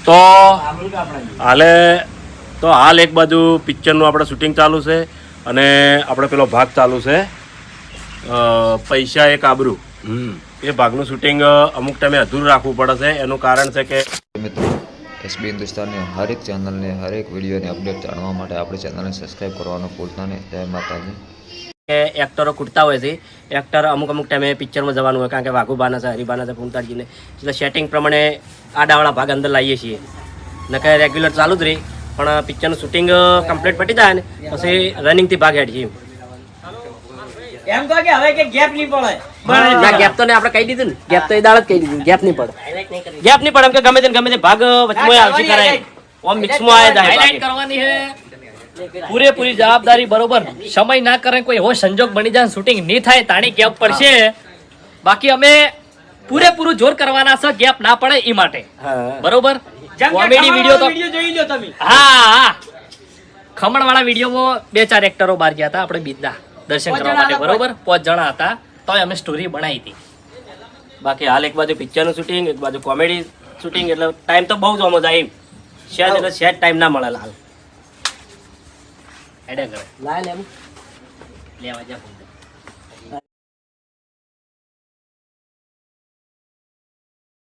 તો હાલ એક બાજુ પિક્ચરનું આપણે શૂટિંગ ચાલુ છે અને આપણે પેલો ભાગ ચાલુ છે પૈસા એક આબરૂ. એ ભાગનું શૂટિંગ અમુક ટાઈમે અધૂરું રાખવું પડે છે. એનું કારણ છે કે મિત્રો એસબી હિન્દુસ્તાનની હરેક ચેનલને હરેક વિડીયોની અપડેટ જાણવા માટે આપણી ચેનલને સબસ્ક્રાઈબ કરવાનું ભૂલતા નહીં. જય માતાજી. એક્ટરો ખૂટતા હોય છે. એક્ટર અમુક ટાઈમે પિક્ચરમાં જવાનું હોય, કારણ કે વાઘુબાના છે, હરિબાના છે, પૂમતાજીને એટલે સેટિંગ પ્રમાણે આડાવાળા ભાગ અંદર લાવીએ છીએ. નકે રેગ્યુલર ચાલુ જ રહી, પણ પિક્ચરનું શૂટિંગ કમ્પ્લીટ પટી જાય ને પછી રનિંગથી ભાગ હેડ છીએ. એમ તો કે હવે કે ગેપ નહીં પડે. ના ગેપ તો ને આપણે કહી દીધું ને, ગેપ તો એ દાળ જ કહી દીધું, ગેપ નહીં પડે. ગેપ નહીં પડે એમ કે ગમે તે ભાગ વચમાં આવશે કરાય ઓમ મિક્સમાં આવે જાય. હાઇલાઇટ કરવાની છે પૂરેપૂરી જવાબદારી. બરોબર, સમય ના કરે કોઈ એવો સંજોગ બની જાય શૂટિંગ નહીં થાય તાણી ગેપ પડશે. બાકી અમે પૂરેપૂરું જોર કરવાના છે, ગેપ ના પડે એ માટે. બરોબર, કોમેડી વિડીયો તો જોઈ લો તમે. હા ખમણ વાળા વિડીયોમાં 2-4 એક્ટરો બહાર ગયા હતા આપણે બીજના દર્શન કરવા માટે. બરોબર, 5 જણા હતા તો અમે સ્ટોરી બનાવી હતી. બાકી હાલ એક બાજુ પિક્ચરનું શૂટિંગ, એક બાજુ કોમેડી શૂટિંગ, એટલે ટાઈમ તો બહુ જ ઓમો જાય. સેજ ટાઈમ ના મળે હાલ. હેડે કરે લાય લે લેવા જા.